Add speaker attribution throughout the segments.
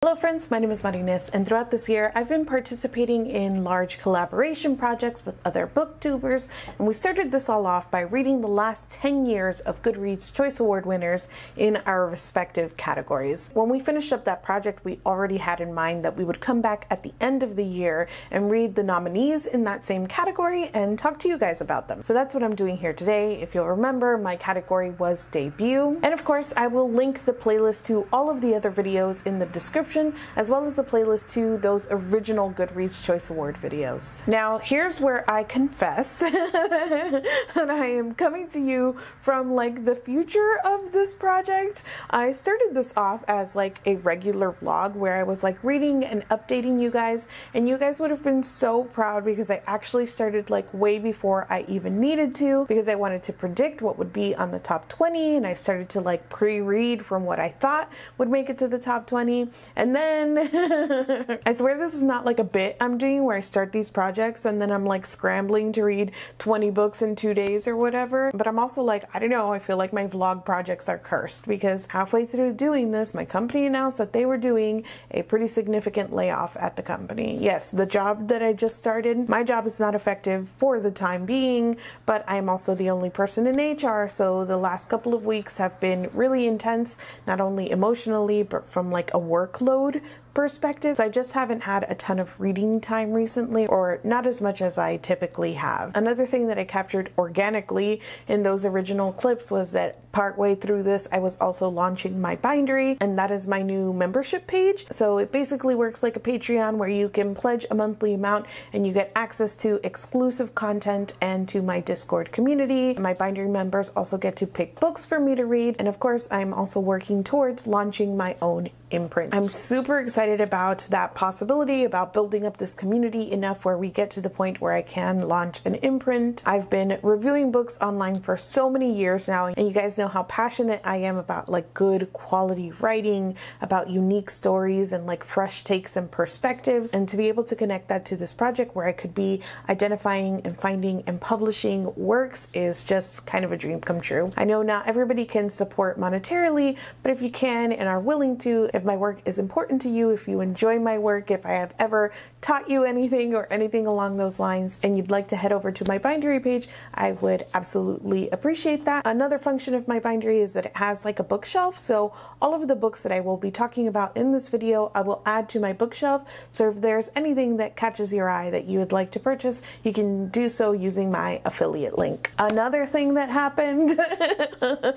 Speaker 1: Hello friends, my name is Parini, and throughout this year I've been participating in large collaboration projects with other booktubers, and we started this all off by reading the last 10 years of Goodreads Choice Award winners in our respective categories. When we finished up that project, we already had in mind that we would come back at the end of the year and read the nominees in that same category and talk to you guys about them. So that's what I'm doing here today. If you'll remember, my category was debut, and of course I will link the playlist to all of the other videos in the description, as well as the playlist to those original Goodreads Choice Award videos. Now, here's where I confess that I am coming to you from like the future of this project. I started this off as like a regular vlog where I was like reading and updating you guys, and you guys would have been so proud because I actually started like way before I even needed to, because I wanted to predict what would be on the top 20, and I started to like pre-read from what I thought would make it to the top 20. And then I swear this is not like a bit I'm doing where I start these projects and then I'm like scrambling to read 20 books in 2 days or whatever. But I'm also like, I don't know, I feel like my vlog projects are cursed because halfway through doing this, my company announced that they were doing a pretty significant layoff at the company. Yes, the job that I just started, my job is not effective for the time being, but I'm also the only person in HR, so the last couple of weeks have been really intense, not only emotionally, but from like a workload perspective. So I just haven't had a ton of reading time recently, or not as much as I typically have. Another thing that I captured organically in those original clips was that partway through this I was also launching my bindery, and that is my new membership page. So it basically works like a Patreon where you can pledge a monthly amount and you get access to exclusive content and to my Discord community. My bindery members also get to pick books for me to read, and of course I'm also working towards launching my own imprint. I'm super excited about that possibility, about building up this community enough where we get to the point where I can launch an imprint. I've been reviewing books online for so many years now, and you guys know how passionate I am about like good quality writing, about unique stories and like fresh takes and perspectives, and to be able to connect that to this project where I could be identifying and finding and publishing works is just kind of a dream come true. I know not everybody can support monetarily, but if you can and are willing to, if my work is important to you, if you enjoy my work, if I have ever taught you anything or anything along those lines, and you'd like to head over to my bindery page, I would absolutely appreciate that. Another function of my bindery is that it has like a bookshelf, so all of the books that I will be talking about in this video I will add to my bookshelf, so if there's anything that catches your eye that you would like to purchase, you can do so using my affiliate link. Another thing that happened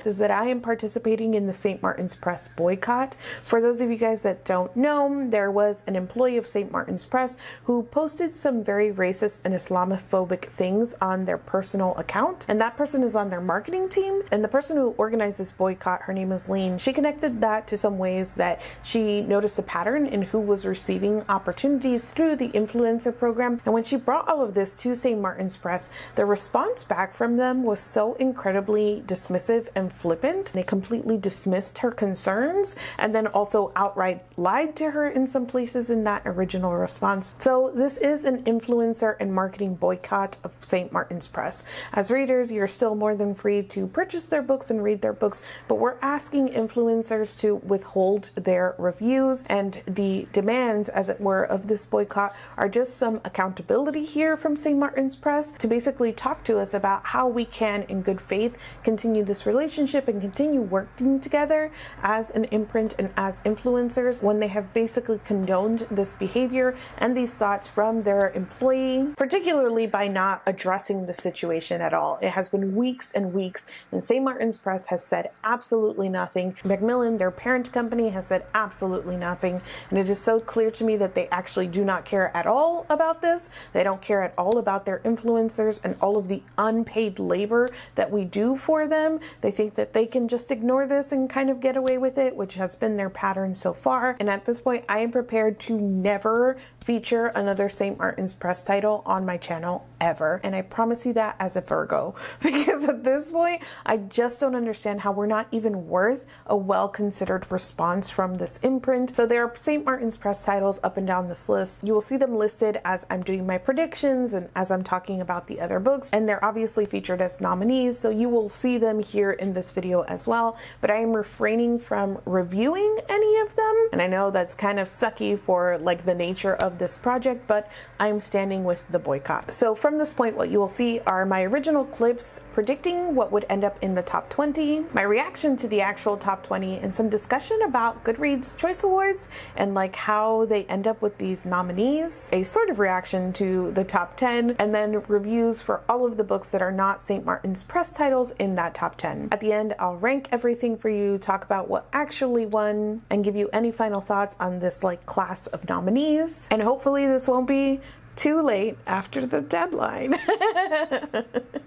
Speaker 1: is that I am participating in the St. Martin's Press boycott. For those of you guys that don't know, there was an employee of St. Martin's Press who posted some very racist and Islamophobic things on their personal account, and that person is on their marketing team. And the person who organized this boycott, her name is Lean, she connected that to some ways that she noticed a pattern in who was receiving opportunities through the influencer program. And when she brought all of this to St. Martin's Press, the response back from them was so incredibly dismissive and flippant. They completely dismissed her concerns and then also outright lied to her in some places in that original response. So this is an influencer and marketing boycott of St. Martin's Press. As readers, you're still more than free to purchase their books and read their books, but we're asking influencers to withhold their reviews, and the demands, as it were, of this boycott are just some accountability here from St. Martin's Press to basically talk to us about how we can, in good faith, continue this relationship and continue working together as an imprint and as influencers when they have basically condoned this behavior and these thoughts from their employee, particularly by not addressing the situation at all. It has been weeks and weeks, and St. Martin's Press has said absolutely nothing. Macmillan, their parent company, has said absolutely nothing, and it is so clear to me that they actually do not care at all about this. They don't care at all about their influencers and all of the unpaid labor that we do for them. They think that they can just ignore this and kind of get away with it, which has been their pattern so far. And at this point, I am prepared to never feature another St. Martin's Press title on my channel ever. And I promise you that as a Virgo, because at this point, I just don't understand how we're not even worth a well-considered response from this imprint. So there are St. Martin's Press titles up and down this list. You will see them listed as I'm doing my predictions and as I'm talking about the other books, and they're obviously featured as nominees, so you will see them here in this video as well, but I am refraining from reviewing any of them, and I know that's kind of sucky for like the nature of this project, but I'm standing with the boycott. So from this point, what you will see are my original clips predicting what would end up in the top 20, my reaction to the actual top 20, and some discussion about Goodreads Choice Awards and like how they end up with these nominees, a sort of reaction to the top 10, and then reviews for all of the books that are not St. Martin's Press titles in that top 10. At the end, I'll rank everything for you, talk about what actually won, and give you any final thoughts on this like class of nominees. And hopefully this won't be too late after the deadline.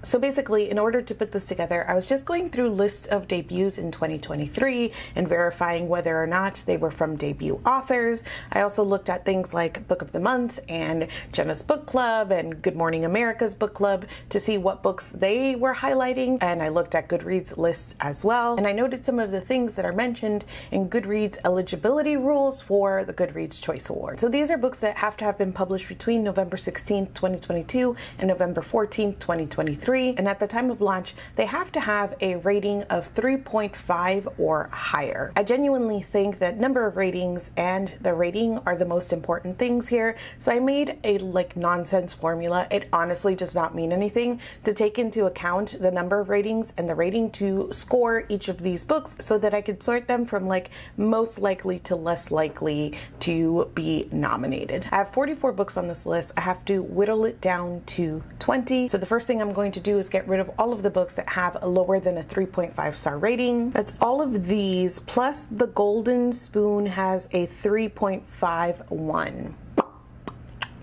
Speaker 1: So basically, in order to put this together, I was just going through list of debuts in 2023 and verifying whether or not they were from debut authors. I also looked at things like Book of the Month and Jenna's Book Club and Good Morning America's Book Club to see what books they were highlighting, and I looked at Goodreads lists as well, and I noted some of the things that are mentioned in Goodreads eligibility rules for the Goodreads Choice Award. So these are books that have to have been published between November 16th, 2022 and November 14th, 2023. And at the time of launch, they have to have a rating of 3.5 or higher. I genuinely think that number of ratings and the rating are the most important things here. So I made a like nonsense formula. It honestly does not mean anything to take into account the number of ratings and the rating to score each of these books so that I could sort them from like most likely to less likely to be nominated. I have 44 books on this list. I have to whittle it down to 20. So the first thing I'm going to do is get rid of all of the books that have a lower than a 3.5 star rating. That's all of these, plus the Golden Spoon has a 3.51.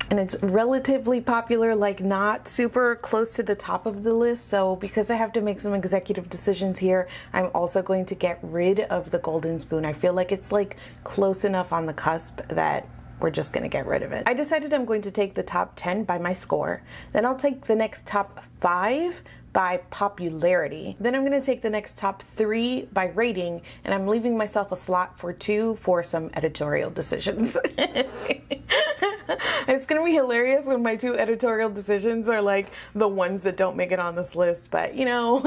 Speaker 1: And it's relatively popular, like not super close to the top of the list. So because I have to make some executive decisions here, I'm also going to get rid of the Golden Spoon. I feel like it's like close enough on the cusp that we're just gonna get rid of it. I decided I'm going to take the top 10 by my score. Then I'll take the next top 5 by popularity. Then I'm gonna take the next top 3 by rating, and I'm leaving myself a slot for 2 for some editorial decisions. It's gonna be hilarious when my 2 editorial decisions are like the ones that don't make it on this list, but you know.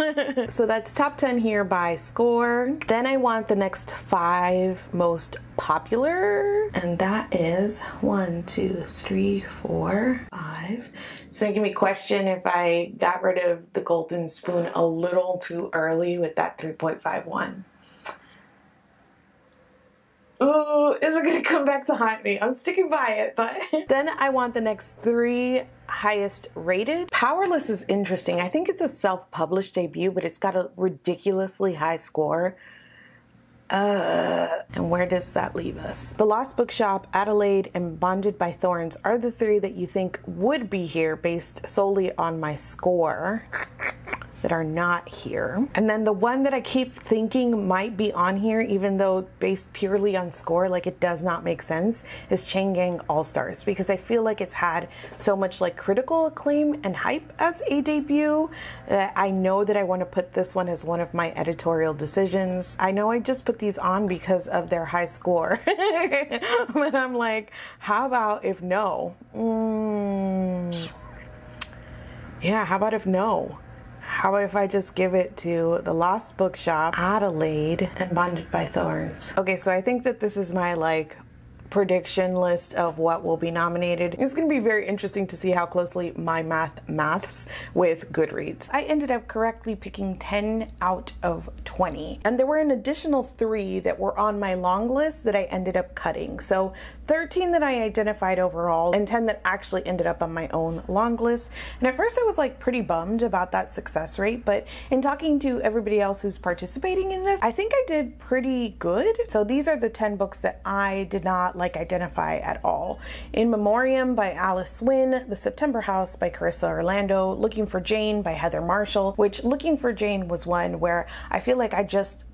Speaker 1: So that's top 10 here by score. Then I want the next 5 most popular, and that is 1, 2, 3, 4, 5. It's making me question if I got rid of the Golden Spoon a little too early with that 3.51. Ooh, is it gonna come back to haunt me? I'm sticking by it, but then I want the next 3 highest rated. Powerless is interesting. I think it's a self-published debut, but it's got a ridiculously high score. And where does that leave us? The Lost Bookshop, Adelaide, and Bonded by Thorns are the 3 that you think would be here based solely on my score that are not here. And then the one that I keep thinking might be on here, even though based purely on score, like it does not make sense, is Chain Gang All-Stars, because I feel like it's had so much like critical acclaim and hype as a debut that I know that I want to put this one as one of my editorial decisions. I know I just put these on because of their high score, but I'm like, how about if no? Yeah, how about if no? How about if I just give it to The Lost Bookshop, Adelaide, and Bonded by Thorns? Okay, so I think that this is my like prediction list of what will be nominated. It's going to be very interesting to see how closely my maths with Goodreads. I ended up correctly picking 10 out of 20, and there were an additional 3 that were on my long list that I ended up cutting. So 13 that I identified overall and 10 that actually ended up on my own long list. And at first I was like pretty bummed about that success rate, but in talking to everybody else who's participating in this, I think I did pretty good. So these are the 10 books that I did not like identify at all. In Memoriam by Alice Wynne, The September House by Carissa Orlando, Looking for Jane by Heather Marshall, which Looking for Jane was one where I feel like I just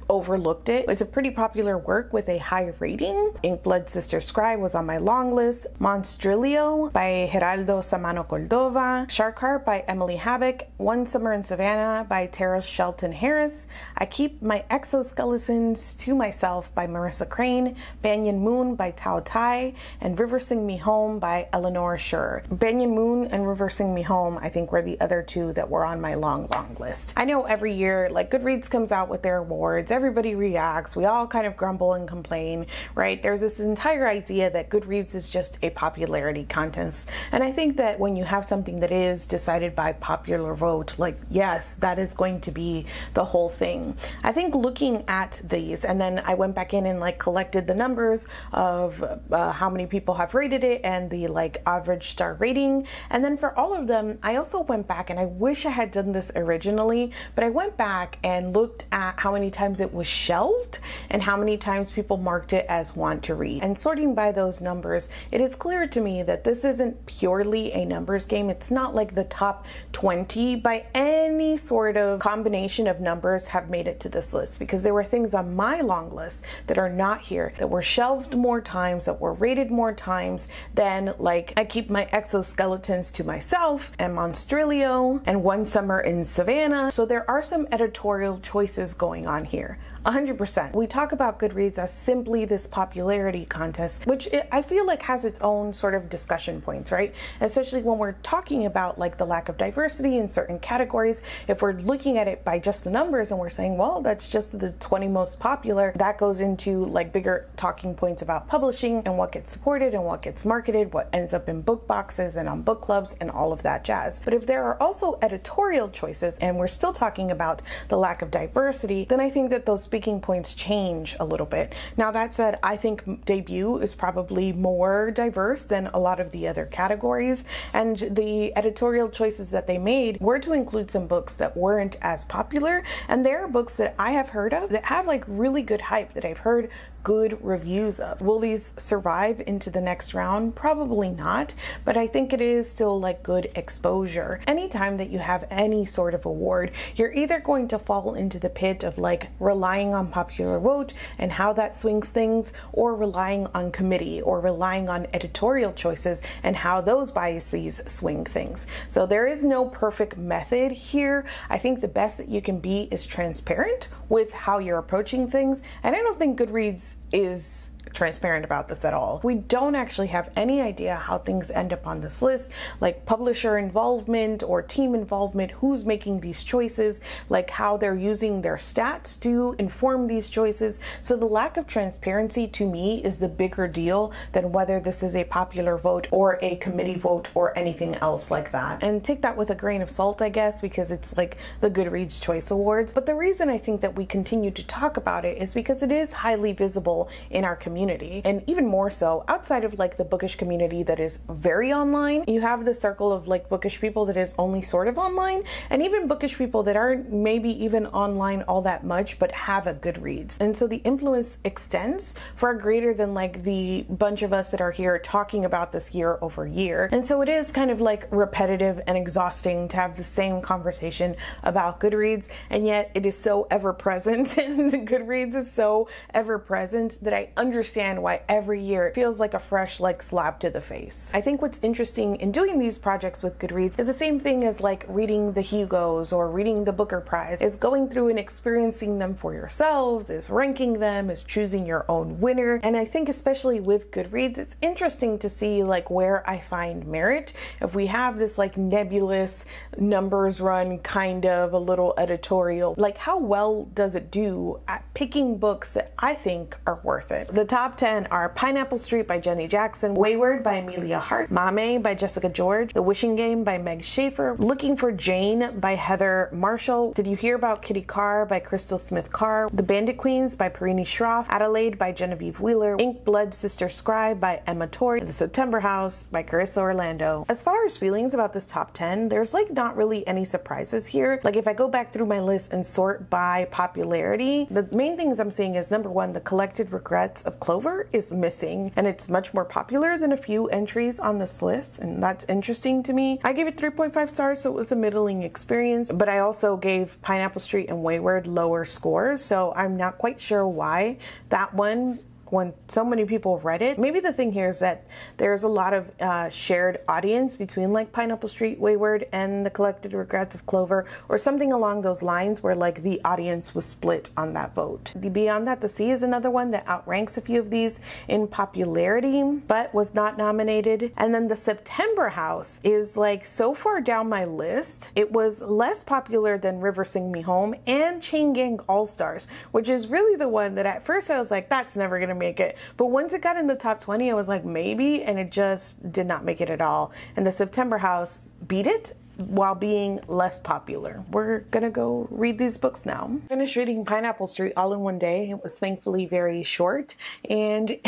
Speaker 1: overlooked it. It's a pretty popular work with a high rating. Inkblood Sister Scribe was on my long list. Monstrilio by Geraldo Samano Cordova. Sharkar by Emily Havoc. One Summer in Savannah by Tara Shelton Harris. I Keep My Exoskeletons to Myself by Marissa Crane. Banyan Moon by Tao Tai. And River Sing Me Home by Eleanor Schur. Banyan Moon and River Sing Me Home I think were the other 2 that were on my long list. I know every year like Goodreads comes out with their their awards, everybody reacts, we all kind of grumble and complain, right? There's this entire idea that Goodreads is just a popularity contest. And I think that when you have something that is decided by popular vote, like, yes, that is going to be the whole thing. I think looking at these, and then I went back in and like collected the numbers of how many people have rated it and the like average star rating. And then for all of them, I also went back, and I wish I had done this originally, but I went back and looked at how many times it was shelved and how many times people marked it as want to read. And sorting by those numbers, it is clear to me that this isn't purely a numbers game. It's not like the top 20 by any sort of combination of numbers have made it to this list, because there were things on my long list that are not here, that were shelved more times, that were rated more times than, like, I keep my exoskeletons to myself and Monstrilio and One Summer in Savannah. So there are some editorial choices going on here. 100%. We talk about Goodreads as simply this popularity contest, which I feel like has its own sort of discussion points, right? Especially when we're talking about like the lack of diversity in certain categories. If we're looking at it by just the numbers and we're saying, well, that's just the 20 most popular, that goes into like bigger talking points about publishing and what gets supported and what gets marketed, what ends up in book boxes and on book clubs and all of that jazz. But if there are also editorial choices and we're still talking about the lack of diversity, then I think that those speaking points change a little bit. Now that said, I think debut is probably more diverse than a lot of the other categories, and the editorial choices that they made were to include some books that weren't as popular, and there are books that I have heard of that have like really good hype that I've heard good reviews of. Will these survive into the next round? Probably not, but I think it is still like good exposure. Anytime that you have any sort of award, you're either going to fall into the pit of like relying on popular vote and how that swings things, or relying on committee, or relying on editorial choices and how those biases swing things. So there is no perfect method here. I think the best that you can be is transparent with how you're approaching things, and I don't think Goodreads is transparent about this at all. We don't actually have any idea how things end up on this list, like publisher involvement or team involvement, who's making these choices, like how they're using their stats to inform these choices. So the lack of transparency to me is the bigger deal than whether this is a popular vote or a committee vote or anything else like that. And take that with a grain of salt, I guess, because it's like the Goodreads Choice Awards. But the reason I think that we continue to talk about it is because it is highly visible in our community. And even more so outside of like the bookish community that is very online. You have the circle of like bookish people that is only sort of online, and even bookish people that aren't maybe even online all that much but have a Goodreads. And so the influence extends far greater than like the bunch of us that are here talking about this year over year. And so it is kind of like repetitive and exhausting to have the same conversation about Goodreads, and yet it is so ever present and Goodreads is so ever present that I understand why every year it feels like a fresh like slap to the face. I think what's interesting in doing these projects with Goodreads is the same thing as like reading the Hugos or reading the Booker Prize, is going through and experiencing them for yourselves, is ranking them, is choosing your own winner. And I think especially with Goodreads, it's interesting to see like where I find merit. If we have this like nebulous numbers run kind of a little editorial, like how well does it do at picking books that I think are worth it? The top 10 are Pineapple Street by Jenny Jackson, Wayward by Amelia Hart, Mame by Jessica George, The Wishing Game by Meg Schaffer, Looking for Jane by Heather Marshall, Did You Hear About Kitty Karr by Crystal Smith Karr, The Bandit Queens by Parini Shroff, Adelaide by Genevieve Wheeler, Ink Blood Sister Scribe by Emma Torrey, The September House by Carissa Orlando. As far as feelings about this top 10, there's like not really any surprises here. Like if I go back through my list and sort by popularity, the main things I'm seeing is number one, The Collected Regrets of Clover is missing, and it's much more popular than a few entries on this list, and that's interesting to me. I gave it 3.5 stars, so it was a middling experience, but I also gave Pineapple Street and Wayward lower scores, so I'm not quite sure why that one when so many people read it. Maybe the thing here is that there's a lot of shared audience between like Pineapple Street Wayward and The Collected Regrets of Clover, or something along those lines, where like the audience was split on that vote. The Beyond That the Sea is another one that outranks a few of these in popularity, but was not nominated. And then The September House is like so far down my list. It was less popular than River Sing Me Home and Chain Gang All-Stars, which is really the one that at first I was like, that's never gonna make it. But once it got in the top 20, I was like, maybe, and it just did not make it at all. And The September House beat it while being less popular. We're gonna go read these books now. I finished reading Pineapple Street all in one day. It was thankfully very short, and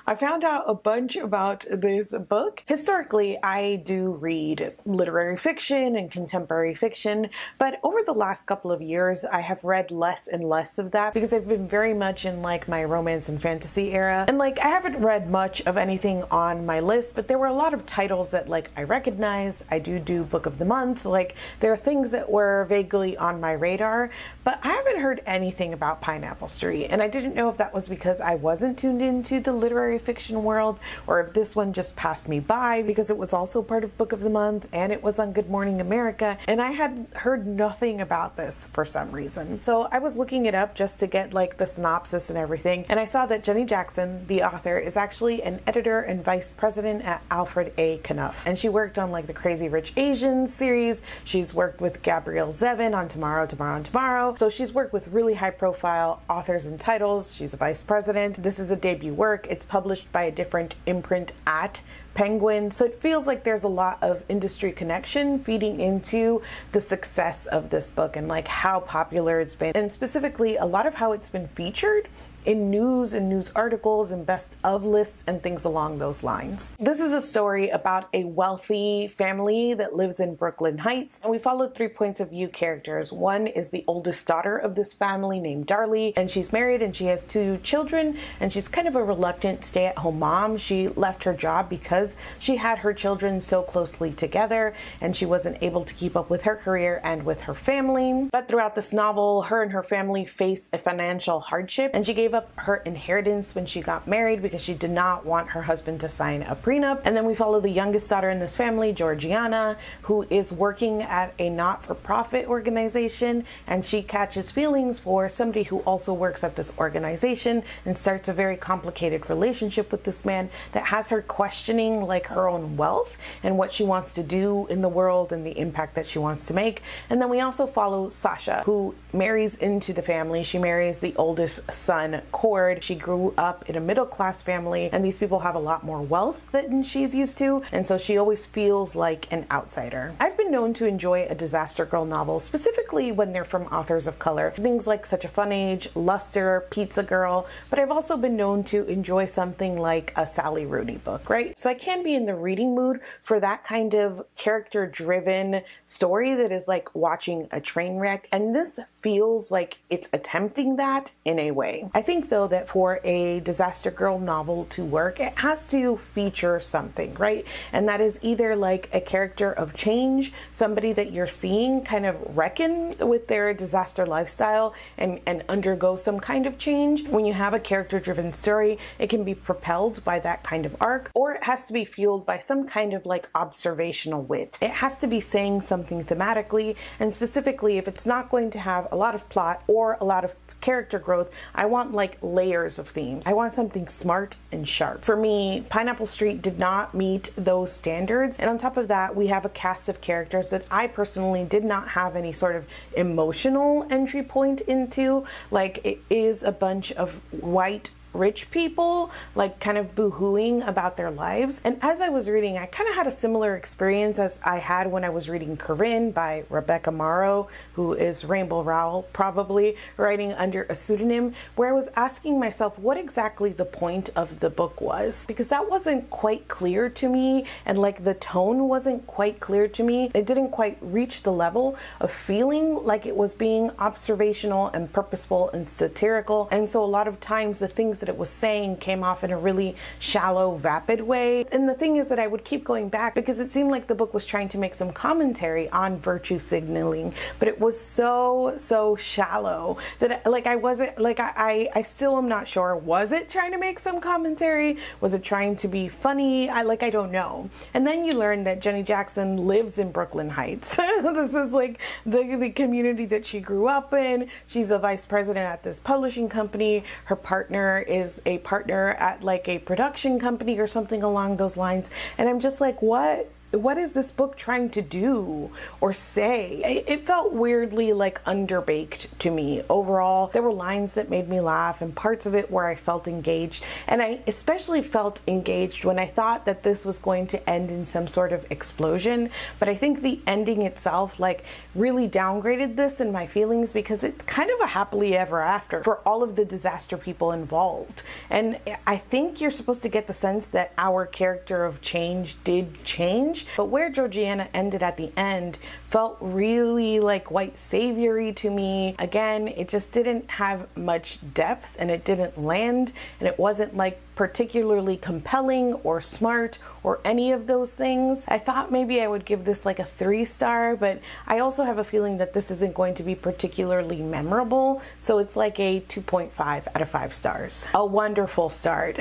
Speaker 1: I found out a bunch about this book. Historically, I do read literary fiction and contemporary fiction, but over the last couple of years, I have read less and less of that because I've been very much in like my romance and fantasy era. And like, I haven't read much of anything on my list, but there were a lot of titles that like I recognized. I do book of the month. Like, there are things that were vaguely on my radar, but I haven't heard anything about Pineapple Street. And I didn't know if that was because I wasn't tuned into the literary fiction world, or if this one just passed me by because it was also part of book of the month and it was on Good Morning America. And I had heard nothing about this for some reason. So I was looking it up just to get like the synopsis and everything. And I saw that Jenny Jackson, the author, is actually an editor and vice president at Alfred A. Knopf. And she worked on like the Crazy Rich Asians series. She's worked with Gabrielle Zevin on Tomorrow, Tomorrow, and Tomorrow. So she's worked with really high profile authors and titles. She's a vice president. This is a debut work. It's published by a different imprint at Penguin. So it feels like there's a lot of industry connection feeding into the success of this book and like how popular it's been, and specifically a lot of how it's been featured in news and news articles and best of lists and things along those lines. This is a story about a wealthy family that lives in Brooklyn Heights, and we followed 3 points of view characters. One is the oldest daughter of this family named Darlie, and she's married and she has 2 children, and she's kind of a reluctant stay-at-home mom. She left her job because she had her children so closely together and she wasn't able to keep up with her career and with her family. But throughout this novel, her and her family face a financial hardship, and she gave up her inheritance when she got married because she did not want her husband to sign a prenup. And then we follow the youngest daughter in this family, Georgiana, who is working at a not-for-profit organization, and she catches feelings for somebody who also works at this organization and starts a very complicated relationship with this man that has her questioning like her own wealth and what she wants to do in the world and the impact that she wants to make. And then we also follow Sasha, who marries into the family. She marries the oldest son, Cord. She grew up in a middle-class family, and these people have a lot more wealth than she's used to, and so she always feels like an outsider. I've been known to enjoy a disaster girl novel, specifically when they're from authors of color. Things like Such a Fun Age, Luster, Pizza Girl, but I've also been known to enjoy something like a Sally Rooney book, right? So I can be in the reading mood for that kind of character-driven story that is like watching a train wreck, and this feels like it's attempting that in a way. I think though that for a disaster girl novel to work, it has to feature something, right? And that is either like a character of change, somebody that you're seeing kind of reckon with their disaster lifestyle and undergo some kind of change. When you have a character-driven story, it can be propelled by that kind of arc, or it has to be fueled by some kind of like observational wit. It has to be saying something thematically, and specifically if it's not going to have a lot of plot or a lot of character growth, I want like layers of themes. I want something smart and sharp. For me, Pineapple Street did not meet those standards. And on top of that, we have a cast of characters that I personally did not have any sort of emotional entry point into. Like, it is a bunch of white rich people like kind of boo-hooing about their lives. And as I was reading, I kind of had a similar experience as I had when I was reading Corinne by Rebecca Morrow, who is Rainbow Rowell, probably writing under a pseudonym, where I was asking myself what exactly the point of the book was, because that wasn't quite clear to me, and like the tone wasn't quite clear to me. It didn't quite reach the level of feeling like it was being observational and purposeful and satirical. And so a lot of times the things that it was saying came off in a really shallow, vapid way. And the thing is that I would keep going back because it seemed like the book was trying to make some commentary on virtue signaling, but it was so shallow that like I wasn't like I still am not sure. Was it trying to make some commentary? Was it trying to be funny? I don't know. And then you learn that Jenny Jackson lives in Brooklyn Heights. This is like the community that she grew up in. She's a vice president at this publishing company. Her partner is a partner at like a production company or something along those lines. And I'm just like, what is this book trying to do or say? It felt weirdly like underbaked to me. Overall, there were lines that made me laugh and parts of it where I felt engaged. And I especially felt engaged when I thought that this was going to end in some sort of explosion. But I think the ending itself like really downgraded this in my feelings because it's kind of a happily ever after for all of the disaster people involved. And I think you're supposed to get the sense that our character of change did change. But where Georgiana ended at the end felt really like white saviory to me. Again, it just didn't have much depth and it didn't land, and it wasn't like particularly compelling or smart or any of those things. I thought maybe I would give this like a 3-star, but I also have a feeling that this isn't going to be particularly memorable. So it's like a 2.5 out of 5 stars. A wonderful start.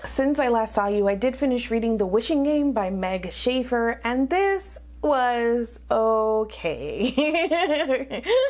Speaker 1: Since I last saw you, I did finish reading The Wishing Game by Meg Schaffer, and this was okay.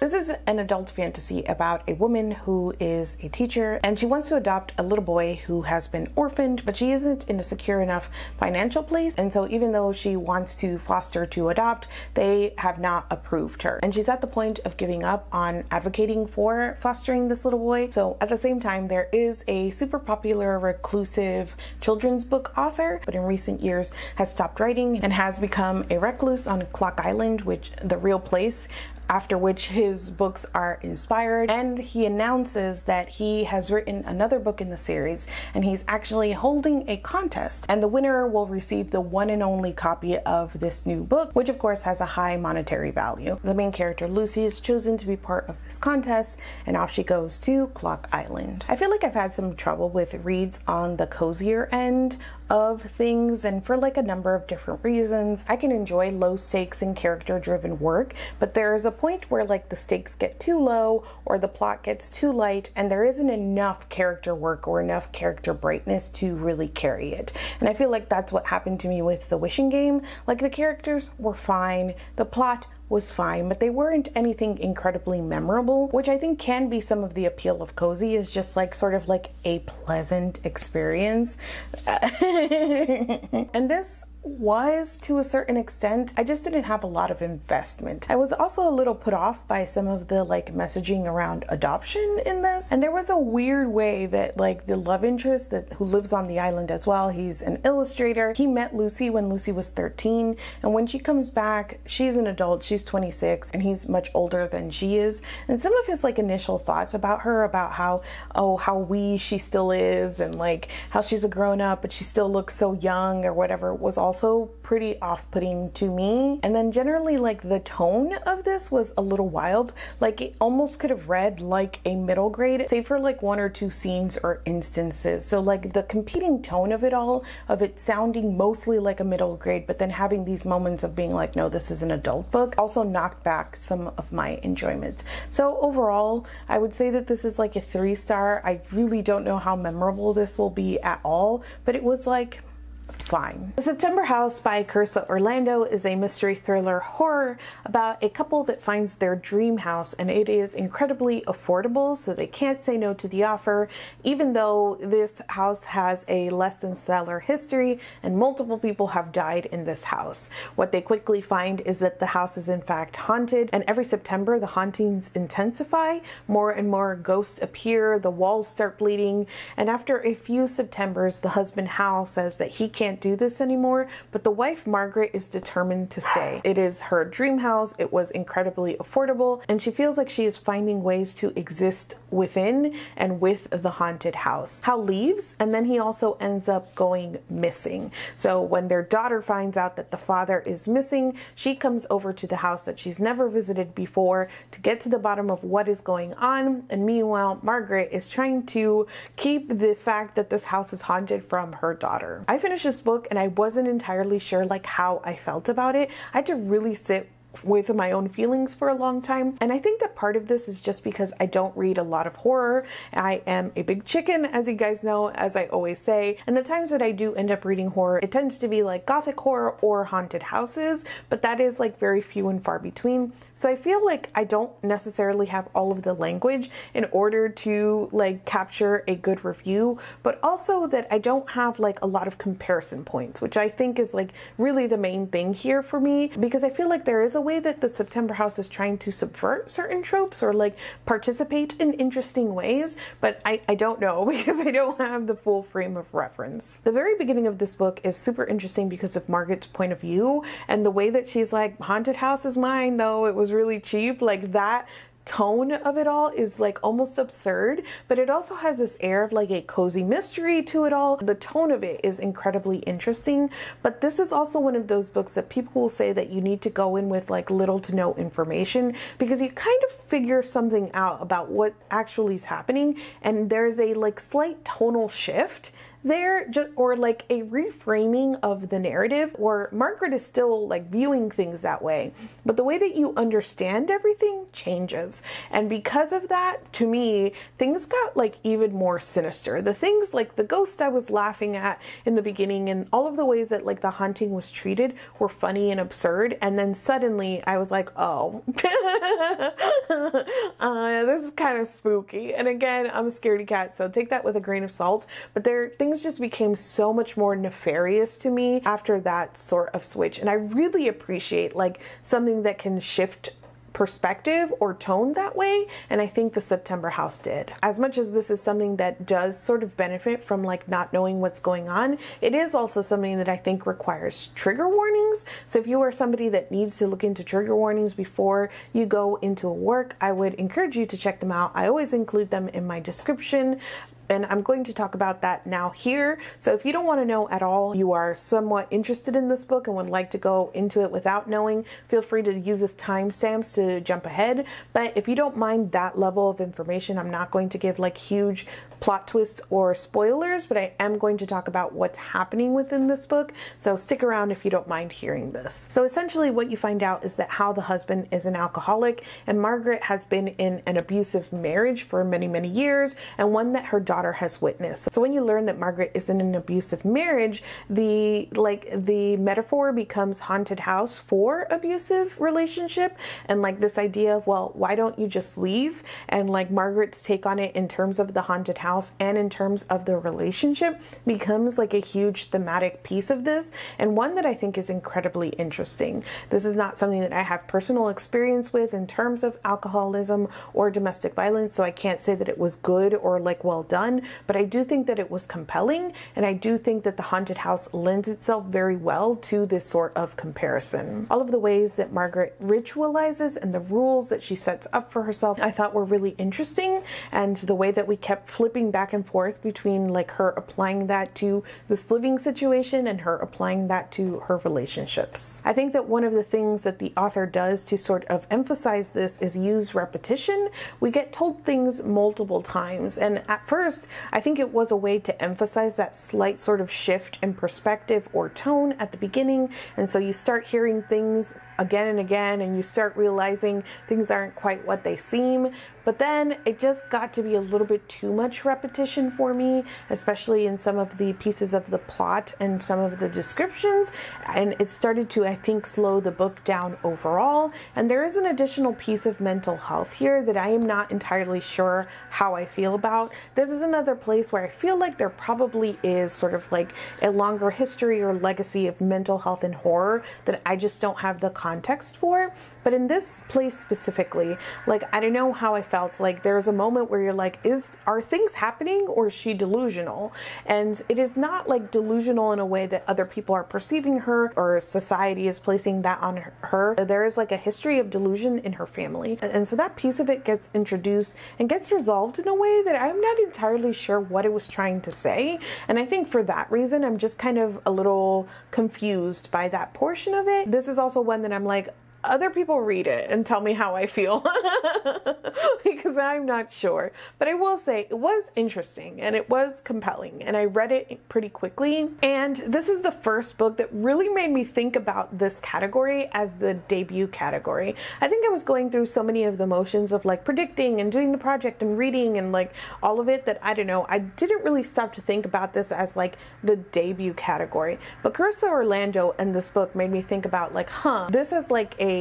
Speaker 1: This is an adult fantasy about a woman who is a teacher and she wants to adopt a little boy who has been orphaned, but she isn't in a secure enough financial place. And so even though she wants to foster to adopt, they have not approved her. And she's at the point of giving up on advocating for fostering this little boy. So at the same time, there is a super popular reclusive children's book author, but in recent years has stopped writing and has become a recluse on Clock Island, which the real place after which his books are inspired. And he announces that he has written another book in the series and he's actually holding a contest, and the winner will receive the one and only copy of this new book, which of course has a high monetary value. The main character Lucy is chosen to be part of this contest and off she goes to Clock Island. I feel like I've had some trouble with reads on the cozier end of things, and for like a number of different reasons. I can enjoy low stakes and character driven work, but there is a point where like the stakes get too low or the plot gets too light and there isn't enough character work or enough character brightness to really carry it. And I feel like that's what happened to me with The Wishing Game. Like the characters were fine, the plot was fine, but they weren't anything incredibly memorable, which I think can be some of the appeal of cozy, is just like sort of like a pleasant experience. And this was to a certain extent. I just didn't have a lot of investment. I was also a little put off by some of the like messaging around adoption in this, and there was a weird way that like the love interest who lives on the island as well, he's an illustrator, he met Lucy when Lucy was 13, and when she comes back she's an adult, she's 26 and he's much older than she is. And some of his like initial thoughts about her, about how wee she still is and like how she's a grown up but she still looks so young or whatever, was also pretty off-putting to me. And then generally like the tone of this was a little wild. Like it almost could have read like a middle grade, save for like 1 or 2 scenes or instances. So like the competing tone of it all, of it sounding mostly like a middle grade but then having these moments of being like, no, this is an adult book, also knocked back some of my enjoyment. So overall I would say that this is like a 3-star. I really don't know how memorable this will be at all, but it was like fine. The September House by Carissa Orlando is a mystery thriller horror about a couple that finds their dream house, and it is incredibly affordable, so they can't say no to the offer, even though this house has a less than stellar history and multiple people have died in this house. What they quickly find is that the house is in fact haunted, and every September the hauntings intensify, more and more ghosts appear, the walls start bleeding, and after a few Septembers the husband Hal says that he can't can't do this anymore, but the wife Margaret is determined to stay. It is her dream house. It was incredibly affordable, and she feels like she is finding ways to exist within and with the haunted house. Hal leaves, and then he also ends up going missing. So when their daughter finds out that the father is missing, she comes over to the house that she's never visited before to get to the bottom of what is going on. And meanwhile, Margaret is trying to keep the fact that this house is haunted from her daughter. I finished this book and I wasn't entirely sure like how I felt about it. I had to really sit with my own feelings for a long time. And I think that part of this is just because I don't read a lot of horror. I am a big chicken, as you guys know, as I always say. And the times that I do end up reading horror, it tends to be like gothic horror or haunted houses, but that is like very few and far between. So I feel like I don't necessarily have all of the language in order to like capture a good review, but also that I don't have like a lot of comparison points, which I think is like really the main thing here for me, because I feel like there is a way that the September House is trying to subvert certain tropes or like participate in interesting ways, but I don't know because I don't have the full frame of reference. The very beginning of this book is super interesting because of Margaret's point of view and the way that she's like, haunted house is mine, though it was really cheap. Like that tone of it all is like almost absurd, but it also has this air of like a cozy mystery to it all. The tone of it is incredibly interesting, but this is also one of those books that people will say that you need to go in with like little to no information because you kind of figure something out about what actually is happening, and there's a like slight tonal shift there, just or like a reframing of the narrative, or Margaret is still like viewing things that way, but the way that you understand everything changes. And because of that, to me, things got like even more sinister. The things like the ghost I was laughing at in the beginning and all of the ways that like the haunting was treated were funny and absurd, and then suddenly I was like, oh, this is kind of spooky. And again, I'm a scaredy cat, so take that with a grain of salt, but things just became so much more nefarious to me after that sort of switch. And I really appreciate like something that can shift perspective or tone that way, and I think the September House did. As much as this is something that does sort of benefit from like not knowing what's going on, it is also something that I think requires trigger warnings. So if you are somebody that needs to look into trigger warnings before you go into a work, I would encourage you to check them out. I always include them in my description, and I'm going to talk about that now here. So if you don't want to know at all, you are somewhat interested in this book and would like to go into it without knowing, feel free to use this timestamps to jump ahead. But if you don't mind that level of information, I'm not going to give like huge plot twists or spoilers, but I am going to talk about what's happening within this book. So stick around if you don't mind hearing this. So essentially what you find out is that Hal, the husband, is an alcoholic, and Margaret has been in an abusive marriage for many, many years, and one that her daughter has witnessed. So when you learn that Margaret is in an abusive marriage, the metaphor becomes haunted house for abusive relationship, and like this idea of, well, why don't you just leave? And like Margaret's take on it in terms of the haunted house and in terms of the relationship becomes like a huge thematic piece of this, and one that I think is incredibly interesting. This is not something that I have personal experience with in terms of alcoholism or domestic violence, so I can't say that it was good or like well done, but I do think that it was compelling, and I do think that the haunted house lends itself very well to this sort of comparison. All of the ways that Margaret ritualizes and the rules that she sets up for herself I thought were really interesting, and the way that we kept flipping back and forth between like her applying that to this living situation and her applying that to her relationships. I think that one of the things that the author does to sort of emphasize this is use repetition. We get told things multiple times, and at first I think it was a way to emphasize that slight sort of shift in perspective or tone at the beginning, and so you start hearing things again and again, and you start realizing things aren't quite what they seem. But then it just got to be a little bit too much repetition for me, especially in some of the pieces of the plot and some of the descriptions, and it started to, I think, slow the book down overall. And there is an additional piece of mental health here that I am not entirely sure how I feel about. This is another place where I feel like there probably is sort of like a longer history or legacy of mental health in horror that I just don't have the context for. But in this place specifically, like, I don't know how I felt. Like, there's a moment where you're like, are things happening, or is she delusional? And it is not like delusional in a way that other people are perceiving her or society is placing that on her. There is like a history of delusion in her family. And so that piece of it gets introduced and gets resolved in a way that I'm not entirely sure what it was trying to say. And I think for that reason, I'm just kind of a little confused by that portion of it. This is also one that I'm like, other people read it and tell me how I feel because I'm not sure. But I will say it was interesting and it was compelling, and I read it pretty quickly. And this is the first book that really made me think about this category as the debut category. I think I was going through so many of the motions of like predicting and doing the project and reading and like all of it that I don't know, I didn't really stop to think about this as like the debut category. But Carissa Orlando and this book made me think about like, this is like a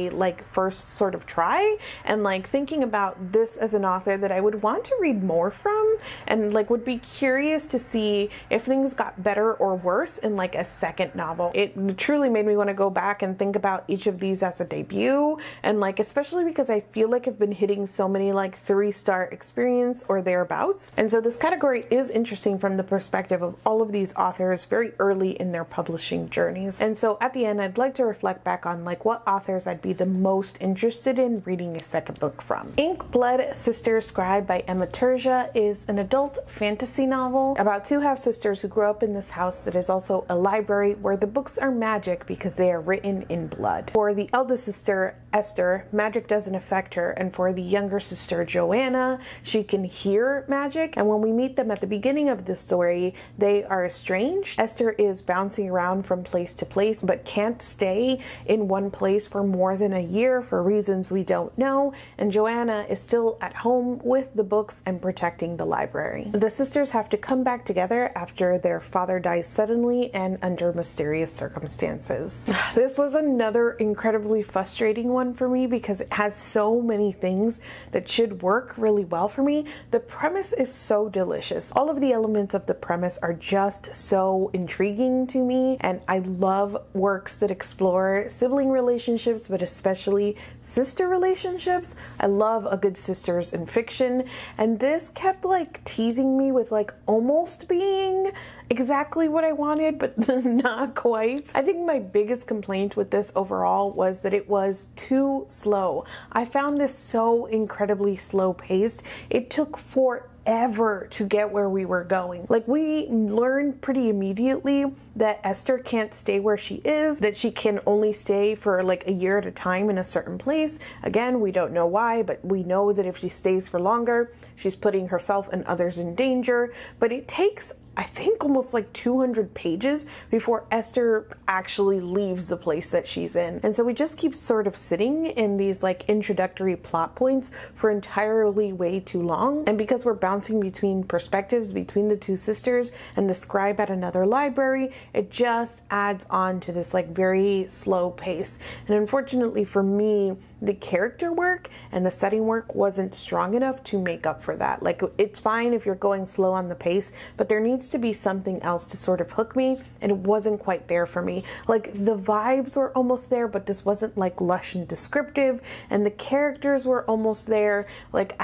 Speaker 1: first sort of try, and like thinking about this as an author that I would want to read more from, and like would be curious to see if things got better or worse in like a second novel. It truly made me want to go back and think about each of these as a debut, and like especially because I feel like I've been hitting so many like 3-star experience or thereabouts. And so this category is interesting from the perspective of all of these authors very early in their publishing journeys. And so at the end, I'd like to reflect back on like what authors I'd be the most interested in reading a second book from. Ink Blood Sisters Scribe by Emma Terja is an adult fantasy novel about two half-sisters who grow up in this house that is also a library where the books are magic because they are written in blood. For the eldest sister, Esther, magic doesn't affect her, and for the younger sister, Joanna, she can hear magic. And when we meet them at the beginning of the story, they are estranged. Esther is bouncing around from place to place but can't stay in one place for more than a year for reasons we don't know, and Joanna is still at home with the books and protecting the library. The sisters have to come back together after their father dies suddenly and under mysterious circumstances. This was another incredibly frustrating one for me because it has so many things that should work really well for me. The premise is so delicious. All of the elements of the premise are just so intriguing to me, and I love works that explore sibling relationships, but especially sister relationships. I love a good sisters in fiction, and this kept like teasing me with like almost being exactly what I wanted, but not quite. I think my biggest complaint with this overall was that it was too slow. I found this so incredibly slow paced. It took forever to get where we were going. Like, we learned pretty immediately that Esther can't stay where she is, that she can only stay for like a year at a time in a certain place. Again, we don't know why, but we know that if she stays for longer, she's putting herself and others in danger. But it takes, I think, almost like 200 pages before Esther actually leaves the place that she's in. And so we just keep sort of sitting in these like introductory plot points for entirely way too long. And because we're bouncing between perspectives between the two sisters and the scribe at another library, it just adds on to this like very slow pace. And unfortunately for me, the character work and the setting work wasn't strong enough to make up for that. Like, it's fine if you're going slow on the pace, but there needs to be something else to sort of hook me, and it wasn't quite there for me. Like, the vibes were almost there, but this wasn't like lush and descriptive, and the characters were almost there. Like,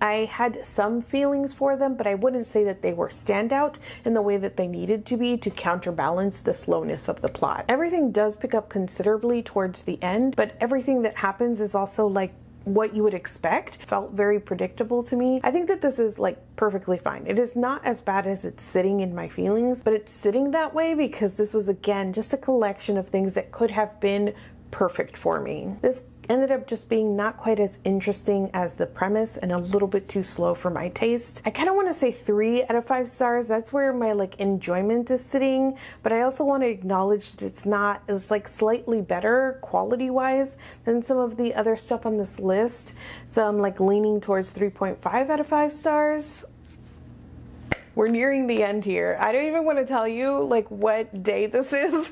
Speaker 1: I had some feelings for them, but I wouldn't say that they were standout in the way that they needed to be to counterbalance the slowness of the plot. Everything does pick up considerably towards the end, but everything that happens is also like what you would expect. Felt very predictable to me. I think that this is like perfectly fine. It is not as bad as it's sitting in my feelings, but it's sitting that way because this was, again, just a collection of things that could have been perfect for me. This ended up just being not quite as interesting as the premise and a little bit too slow for my taste. I kind of want to say 3 out of 5 stars. That's where my like enjoyment is sitting, but I also want to acknowledge that it's like slightly better quality wise than some of the other stuff on this list. So I'm like leaning towards 3.5 out of 5 stars. We're nearing the end here. I don't even want to tell you like what day this is.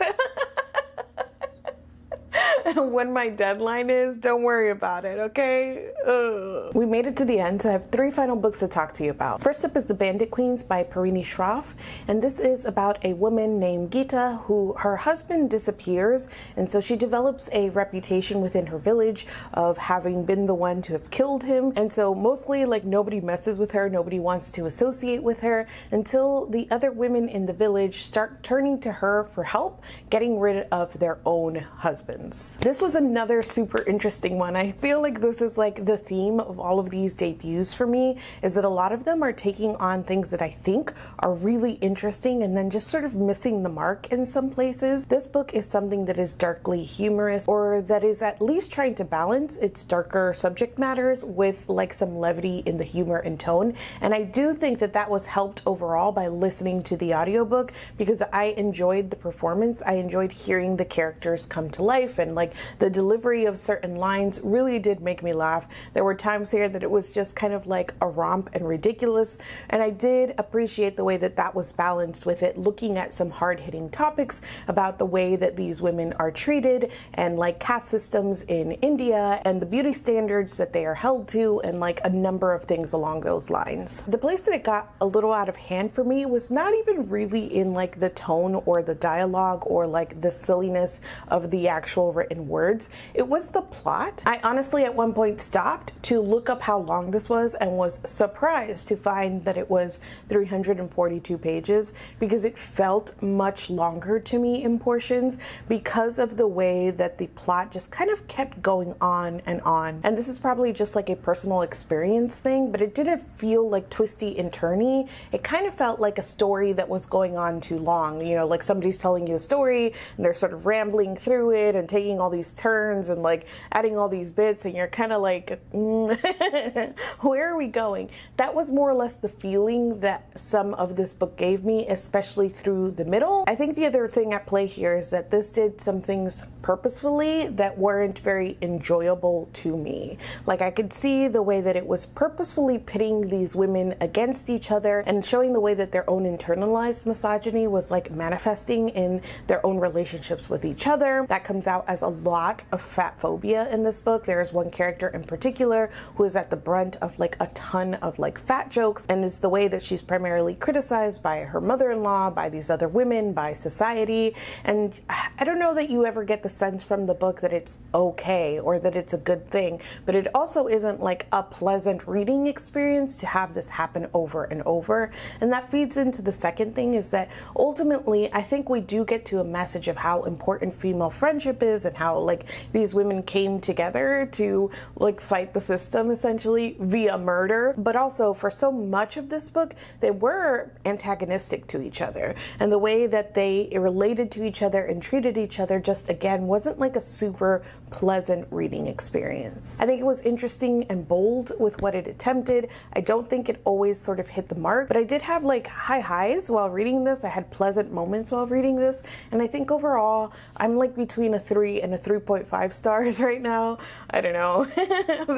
Speaker 1: when my deadline is. Don't worry about it, okay? Ugh. We made it to the end, so I have 3 final books to talk to you about. First up is The Bandit Queens by Parini Shroff, and this is about a woman named Gita who her husband disappears, and so she develops a reputation within her village of having been the one to have killed him, and so mostly like nobody messes with her, nobody wants to associate with her until the other women in the village start turning to her for help getting rid of their own husbands. This was another super interesting one. I feel like this is like the theme of all of these debuts for me, is that a lot of them are taking on things that I think are really interesting and then just sort of missing the mark in some places. This book is something that is darkly humorous, or that is at least trying to balance its darker subject matters with like some levity in the humor and tone, and I do think that that was helped overall by listening to the audiobook, because I enjoyed the performance. I enjoyed hearing the characters come to life, and like the delivery of certain lines really did make me laugh. There were times here that it was just kind of like a romp and ridiculous, and I did appreciate the way that that was balanced with it looking at some hard-hitting topics about the way that these women are treated, and like caste systems in India and the beauty standards that they are held to, and like a number of things along those lines. The place that it got a little out of hand for me was not even really in like the tone or the dialogue or like the silliness of the actual written words. It was the plot. I honestly at one point stopped to look up how long this was and was surprised to find that it was 342 pages, because it felt much longer to me in portions because of the way that the plot just kind of kept going on and on. And this is probably just like a personal experience thing, but it didn't feel like twisty and turny. It kind of felt like a story that was going on too long. You know, like somebody's telling you a story and they're sort of rambling through it and taking all these turns and like adding all these bits, and you're kind of like, where are we going? That was more or less the feeling that some of this book gave me, especially through the middle. I think the other thing at play here is that this did some things purposefully that weren't very enjoyable to me. Like I could see the way that it was purposefully pitting these women against each other and showing the way that their own internalized misogyny was like manifesting in their own relationships with each other. That comes out as a lot of fat phobia in this book. There is one character in particular who is at the brunt of like a ton of like fat jokes, and it's the way that she's primarily criticized by her mother-in-law, by these other women, by society. And I don't know that you ever get the sense from the book that it's okay or that it's a good thing, but it also isn't like a pleasant reading experience to have this happen over and over. And that feeds into the second thing, is that ultimately I think we do get to a message of how important female friendship is and how like these women came together to like fight the system essentially via murder. But also for so much of this book they were antagonistic to each other, and the way that they related to each other and treated each other just again wasn't like a super pleasant reading experience. I think it was interesting and bold with what it attempted. I don't think it always sort of hit the mark, but I did have like high highs while reading this. I had pleasant moments while reading this, and I think overall I'm like between a 3 and a 3.5 stars right now. I don't know.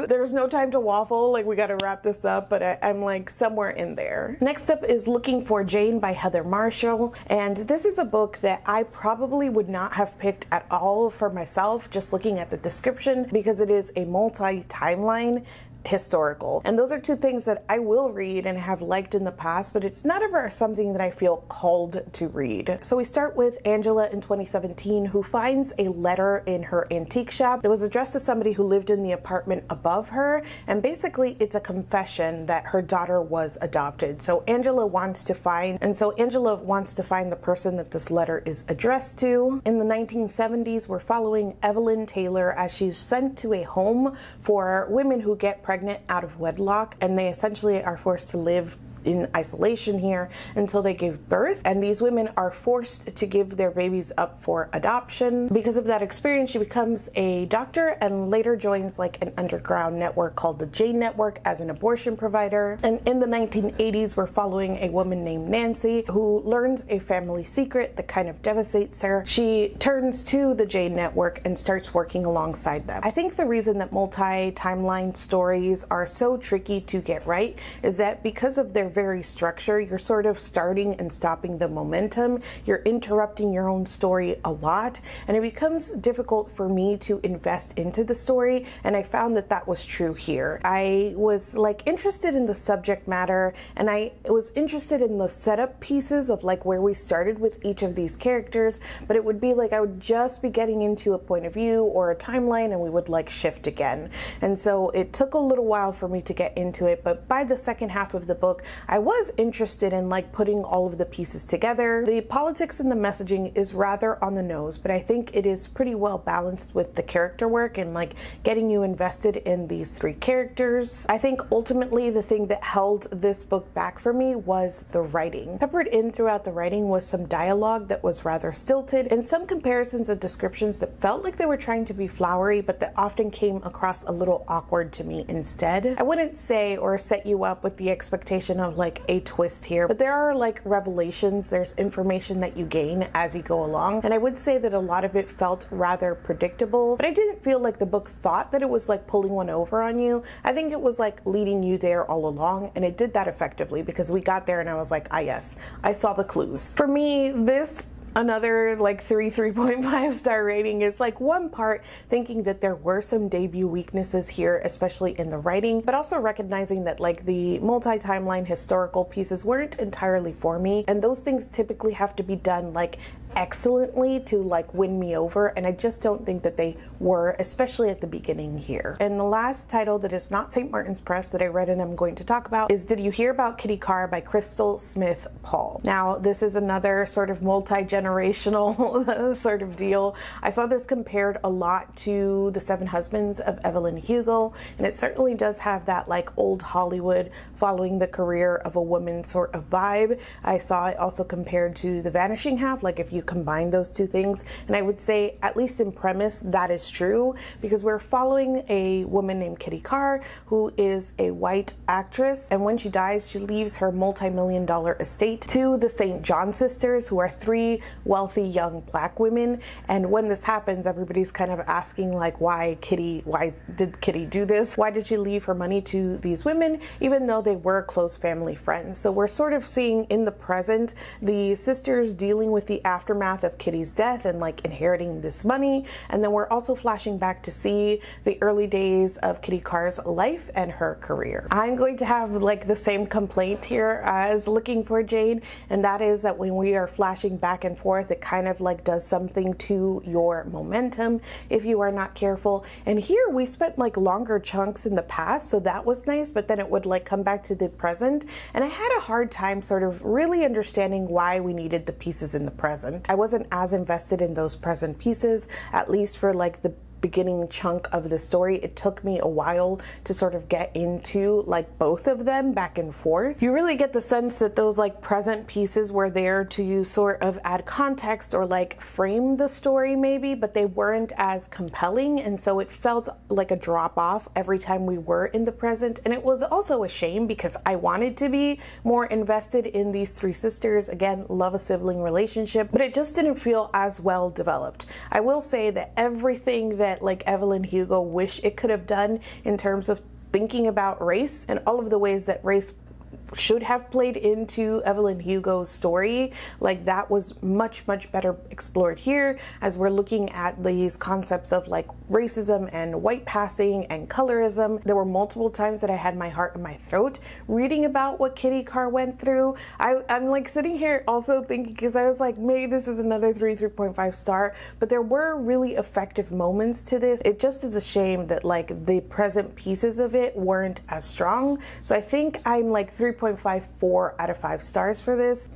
Speaker 1: There's no time to waffle, like we gotta wrap this up, but I'm like somewhere in there. Next up is Looking for Jane by Heather Marshall, and this is a book that I probably would not have picked at all for myself just looking at the description, because it is a multi-timeline historical, and those are two things that I will read and have liked in the past, but it's not ever something that I feel called to read. So we start with Angela in 2017, who finds a letter in her antique shop that was addressed to somebody who lived in the apartment above her, and basically it's a confession that her daughter was adopted. So Angela wants to find the person that this letter is addressed to. In the 1970s, we're following Evelyn Taylor as she's sent to a home for women who get pregnant out of wedlock, and they essentially are forced to live in isolation here until they give birth, and these women are forced to give their babies up for adoption. Because of that experience, she becomes a doctor and later joins like an underground network called the Jane Network as an abortion provider. And in the 1980s, we're following a woman named Nancy who learns a family secret that kind of devastates her. She turns to the Jane Network and starts working alongside them. I think the reason that multi-timeline stories are so tricky to get right is that because of their very structure. You're sort of starting and stopping the momentum. You're interrupting your own story a lot, and it becomes difficult for me to invest into the story, and I found that that was true here. I was like interested in the subject matter, and I was interested in the setup pieces of like where we started with each of these characters, but it would be like I would just be getting into a point of view or a timeline and we would like shift again. And so it took a little while for me to get into it, but by the second half of the book, I was interested in like putting all of the pieces together. The politics and the messaging is rather on the nose, but I think it is pretty well balanced with the character work and like getting you invested in these three characters. I think ultimately the thing that held this book back for me was the writing. Peppered in throughout the writing was some dialogue that was rather stilted and some comparisons and descriptions that felt like they were trying to be flowery, but that often came across a little awkward to me instead. I wouldn't say or set you up with the expectation of like a twist here, but there are like revelations, there's information that you gain as you go along, and I would say that a lot of it felt rather predictable, but I didn't feel like the book thought that it was like pulling one over on you. I think it was like leading you there all along, and it did that effectively because we got there and I was like, ah yes, I saw the clues. For me, this another like 3.5 star rating is like one part thinking that there were some debut weaknesses here, especially in the writing, but also recognizing that like the multi-timeline historical pieces weren't entirely for me, and those things typically have to be done like excellently to like win me over, and I just don't think that they were, especially at the beginning here. And the last title that is not St. Martin's Press that I read and I'm going to talk about is Did You Hear About Kitty Karr by Crystal Smith Paul. Now this is another sort of multi-generational sort of deal. I saw this compared a lot to The Seven Husbands of Evelyn Hugo, and it certainly does have that like old Hollywood following the career of a woman sort of vibe. I saw it also compared to The Vanishing Half, like if you combine those two things, and I would say at least in premise that is true, because we're following a woman named Kitty Karr who is a white actress, and when she dies she leaves her multi-million-dollar estate to the St. John sisters, who are three wealthy young black women. And when this happens, everybody's kind of asking like, why did Kitty do this? Why did she leave her money to these women even though they were close family friends? So we're sort of seeing in the present the sisters dealing with the aftermath of Kitty's death and like inheriting this money, and then we're also flashing back to see the early days of Kitty Karr's life and her career. I'm going to have like the same complaint here as Looking for Jane, and that is that when we are flashing back and forth, it kind of like does something to your momentum if you are not careful. And here we spent like longer chunks in the past, so that was nice, but then it would like come back to the present, and I had a hard time sort of really understanding why we needed the pieces in the present. I wasn't as invested in those present pieces, at least for like the beginning chunk of the story. It took me a while to sort of get into like both of them back and forth. You really get the sense that those like present pieces were there to sort of add context or like frame the story maybe, but they weren't as compelling, and so it felt like a drop off every time we were in the present. And it was also a shame because I wanted to be more invested in these three sisters. Again, love a sibling relationship, but it just didn't feel as well developed. I will say that everything that like Evelyn Hugo wish it could have done in terms of thinking about race and all of the ways that race should have played into Evelyn Hugo's story, like that was much better explored here, as we're looking at these concepts of like racism and white passing and colorism. There were multiple times that I had my heart in my throat reading about what Kitty Karr went through. I'm like sitting here also thinking, because I was like, maybe this is another 3.5 star, but there were really effective moments to this. It just is a shame that like the present pieces of it weren't as strong. So I think I'm like 3.54 out of 5 stars for this.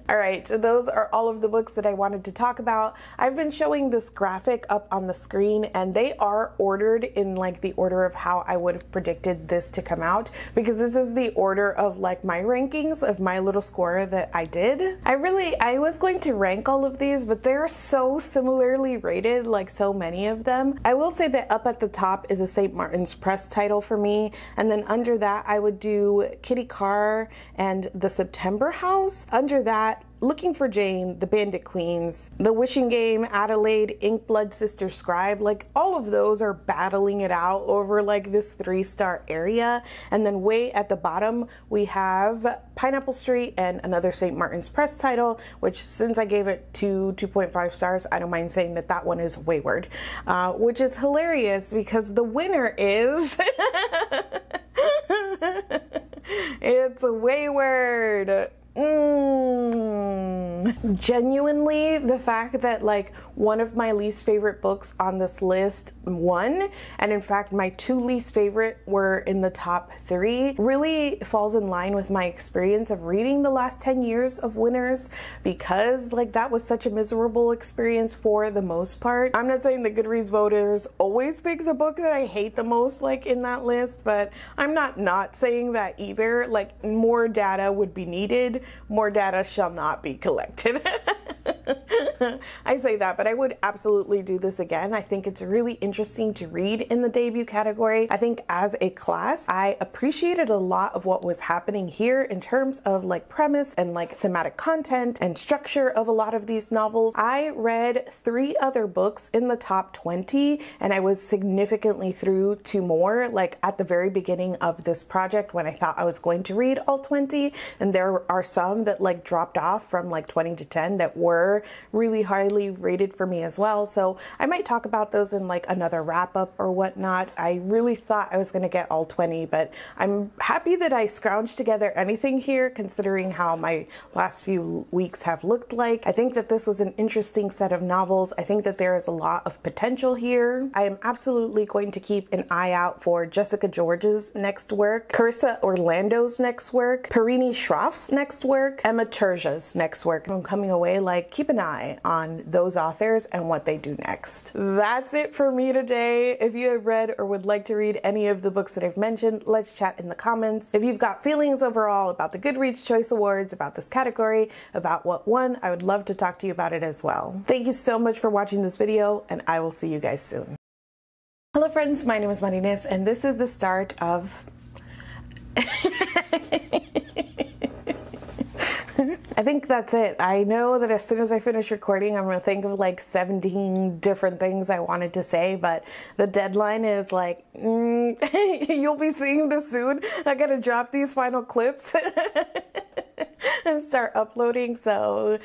Speaker 1: All right, so those are all of the books that I wanted to talk about. I've been showing this graphic up on the screen, and they are ordered in like the order of how I would have predicted this to come out, because this is the order of like my rankings of my little score that I did. I was going to rank all of these, but they're so similarly rated, like so many of them. I will say that up at the top is a St. Martin's Press title for me, and then under that I would do Kitty Karr and The September House. Under that Looking for Jane, The Bandit Queens, The Wishing Game, Adelaide, Inkblood Sister Scribe, like all of those are battling it out over like this 3-star area. And then way at the bottom, we have Pineapple Street and another St. Martin's Press title, which since I gave it 2.5 stars, I don't mind saying that that one is Wayward, which is hilarious because the winner is it's Wayward. Genuinely, the fact that like one of my least favorite books on this list won, and in fact my 2 least favorite were in the top 3, really falls in line with my experience of reading the last 10 years of winners, because like that was such a miserable experience for the most part. I'm not saying the Goodreads voters always pick the book that I hate the most like in that list, but I'm not saying that either. Like, more data would be needed. More data shall not be collected. I say that, but I would absolutely do this again. I think it's really interesting to read in the debut category. I think as a class, I appreciated a lot of what was happening here in terms of like premise and like thematic content and structure of a lot of these novels. I read 3 other books in the top 20, and I was significantly through 2 more, like at the very beginning of this project when I thought I was going to read all 20, and there are some that like dropped off from like 20 to 10 that were really highly rated for me as well. So I might talk about those in like another wrap up or whatnot. I really thought I was going to get all 20, but I'm happy that I scrounged together anything here considering how my last few weeks have looked like. I think that this was an interesting set of novels. I think that there is a lot of potential here. I am absolutely going to keep an eye out for Jessica George's next work, Carissa Orlando's next work, Parini Schroff's next work, Emma Terzia's next work. I'm coming away like, keep an eye on those authors and what they do next. That's it for me today. If you have read or would like to read any of the books that I've mentioned, let's chat in the comments. If you've got feelings overall about the Goodreads Choice Awards, about this category, about what won, I would love to talk to you about it as well. Thank you so much for watching this video, and I will see you guys soon. Hello friends, my name is Marinés, and this is the start of I think that's it. I know that as soon as I finish recording, I'm going to think of like 17 different things I wanted to say, but the deadline is like, you'll be seeing this soon. I gotta drop these final clips and start uploading, so